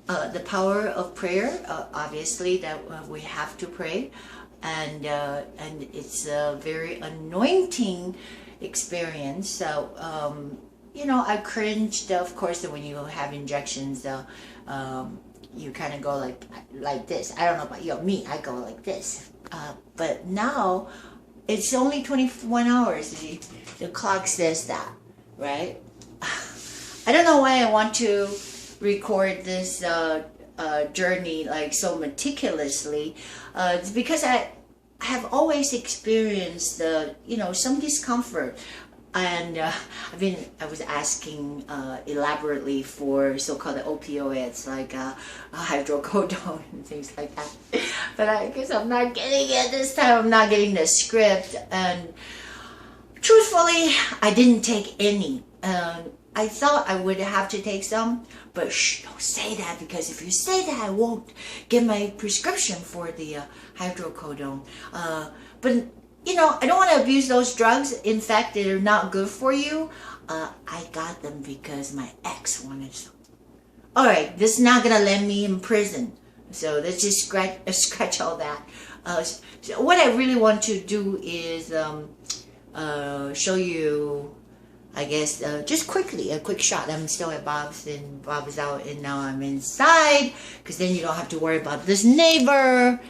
the power of prayer. Obviously, that we have to pray, and it's a very anointing experience. So you know, I cringed, of course, when you have injections. You kind of go like this. I don't know about you, me. I go like this. But now it's only 21 hours. The clock says that, right? I don't know why I want to record this journey like so meticulously. It's because I have always experienced you know, some discomfort, and I was asking elaborately for so-called opioids like hydrocodone and things like that, but I guess I'm not getting it this time. I'm not getting the script, and truthfully, I didn't take any. I thought I would have to take some, but shh, don't say that, because if you say that, I won't get my prescription for the hydrocodone. But you know, I don't want to abuse those drugs. In fact, they're not good for you. I got them because my ex wanted some. All right, this is not gonna land me in prison, so let's just scratch all that. So what I really want to do is show you, I guess, just quickly, a quick shot. I'm still at Bob's, and Bob is out, and now I'm inside, because then you don't have to worry about this neighbor.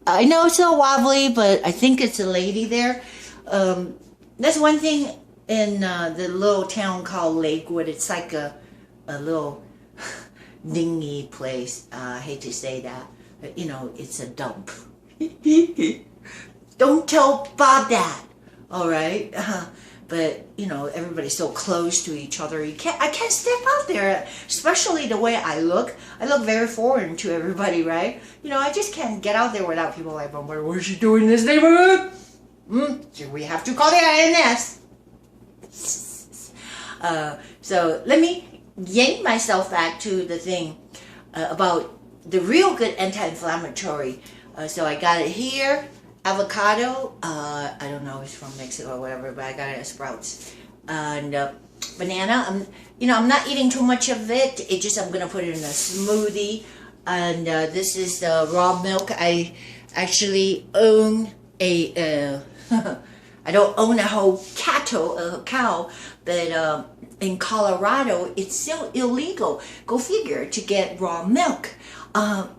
I know it's a little wobbly, but I think it's a lady there. That's one thing in the little town called Lakewood. It's like a little dingy place. I hate to say that, but you know, it's a dump. Don't tell Bob that, all right? But you know, everybody's so close to each other. I can't step out there, especially the way I look. I look very foreign to everybody, right? You know, I just can't get out there without people like, what is she doing in this neighborhood? We have to call the INS. So let me yank myself back to the thing about the real good anti-inflammatory. So I got it here. Avocado, I don't know, it's from Mexico or whatever, but I got it at Sprouts. And banana, I'm not eating too much of it. I'm gonna put it in a smoothie. And this is the raw milk. I actually own a, I don't own a whole cow, but in Colorado, it's still illegal, go figure, to get raw milk.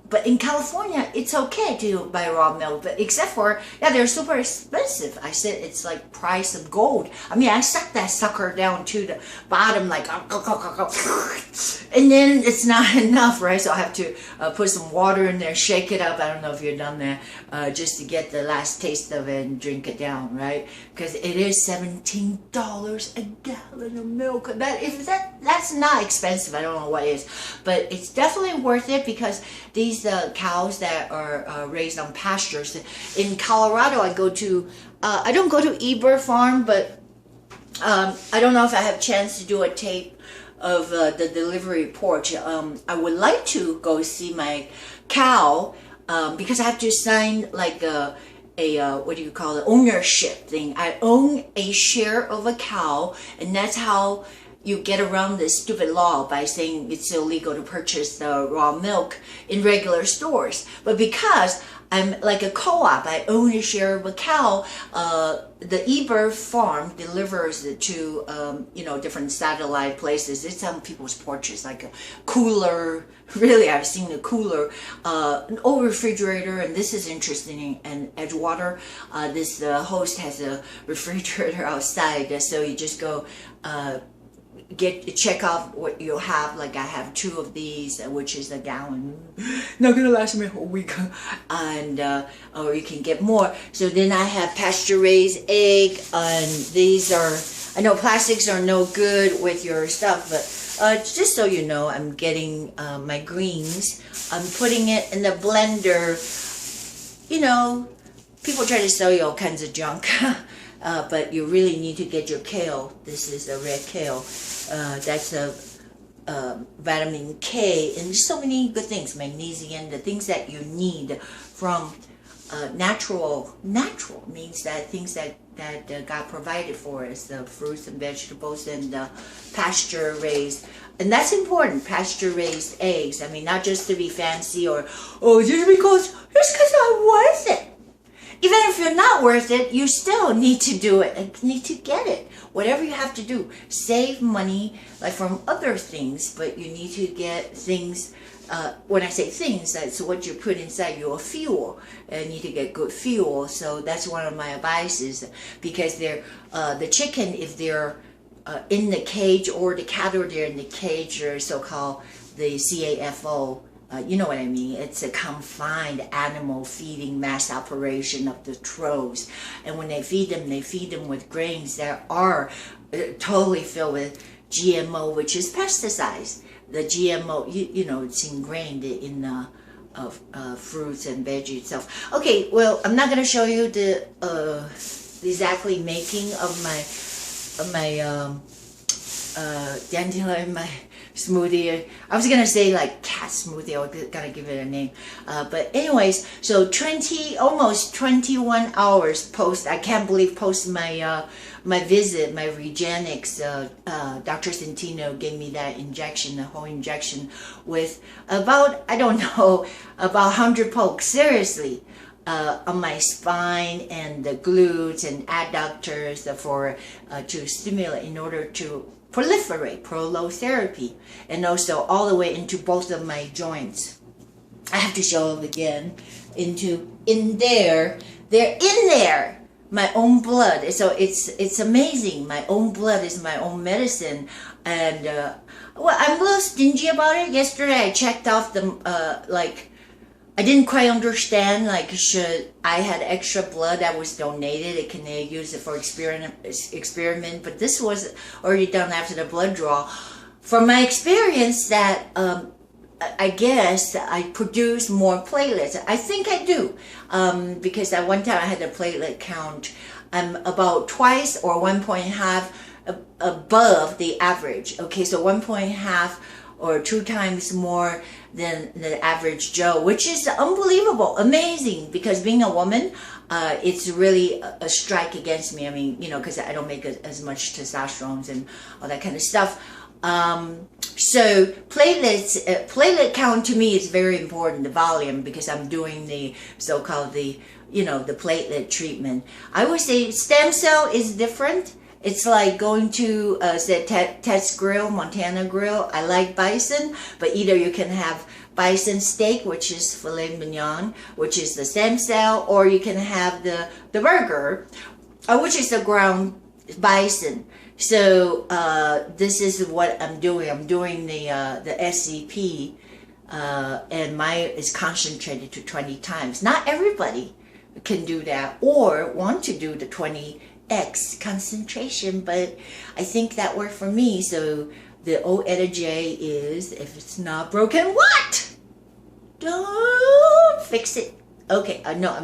But in California, it's okay to buy raw milk, but except for, yeah, they're super expensive. I said it's like price of gold. I mean, I sucked that sucker down to the bottom, like, and then it's not enough, right? So I have to put some water in there, shake it up. I don't know if you've done that, just to get the last taste of it and drink it down, right? Because it is $17 a gallon of milk. That's not expensive. I don't know what is, but it's definitely worth it, because these cows that are raised on pastures. In Colorado, I don't go to Eber Farm, but I don't know if I have a chance to do a tape of the delivery porch. I would like to go see my cow, because I have to sign like a what do you call it, ownership thing. I own a share of a cow, and that's how you get around this stupid law by saying it's illegal to purchase the raw milk in regular stores. But because I'm like a co-op, I own a share of a cow, the Eber Farm delivers it to, different satellite places. It's on people's porches, like a cooler. Really, I've seen a cooler, an old refrigerator, and this is interesting. And Edgewater, this host has a refrigerator outside, so you just go, check out what you have. Like I have 2 of these, which is a gallon, not gonna last me a whole week, and or you can get more. So then I have pasture raised egg, and these are, I know plastics are no good with your stuff, but just so you know, I'm getting my greens. I'm putting it in the blender. You know, people try to sell you all kinds of junk. But you really need to get your kale. This is a red kale. That's a vitamin K and so many good things, magnesium, the things that you need from natural. Natural means that things that God provided for us, the fruits and vegetables and the pasture raised. And that's important, pasture-raised eggs. I mean, not just to be fancy or, oh, just because I'm worth it. Even if you're not worth it, you still need to do it and need to get it. Whatever you have to do, save money like from other things, but you need to get things. When I say things, that's what you put inside your fuel. You need to get good fuel. So that's one of my advices, because they're the chicken, if they're in the cage, or the cattle, they're in the cage, or so-called the CAFO. You know what I mean? It's a confined animal feeding mass operation of the troves. And when they feed them with grains that are totally filled with GMO, which is pesticides. The GMO, you know, it's ingrained in fruits and veggies itself. Okay, well, I'm not going to show you the exactly making of my dandelion, my smoothie. I was gonna say like cat smoothie. I gotta give it a name. But anyways, so almost 21 hours post. I can't believe post my my visit, my Regenexx. Dr. Centino gave me that injection, the whole injection, with about, I don't know, about 100 pokes. Seriously. On my spine and the glutes and adductors to stimulate in order to proliferate, prolotherapy, and also all the way into both of my joints. I have to show it again. They're in there. My own blood. So it's amazing. My own blood is my own medicine, and well, I'm a little stingy about it. Yesterday I checked off the I didn't quite understand, like, should I had extra blood that was donated, can they use it for experiment, but this was already done after the blood draw. From my experience, that I guess I produce more platelets. I think I do, because at one time I had a platelet count. I'm about twice or 1.5 above the average. Okay, so 1.5 or 2 times more than the average Joe, which is unbelievable, amazing, because being a woman, it's really a strike against me. I mean, you know, because I don't make as much testosterone and all that kind of stuff. So platelet count to me is very important, the volume, because I'm doing the so-called the platelet treatment. I would say stem cell is different. It's like going to Ted's Grill, Montana Grill. I like bison, but either you can have bison steak, which is filet mignon, which is the stem cell, or you can have the burger, which is the ground bison. So this is what I'm doing. I'm doing the SCP, and mine is concentrated to 20 times. Not everybody can do that or want to do the 20x concentration, but I think that worked for me. So the old adage is, if it's not broken, what? Don't fix it. Okay, no, I'm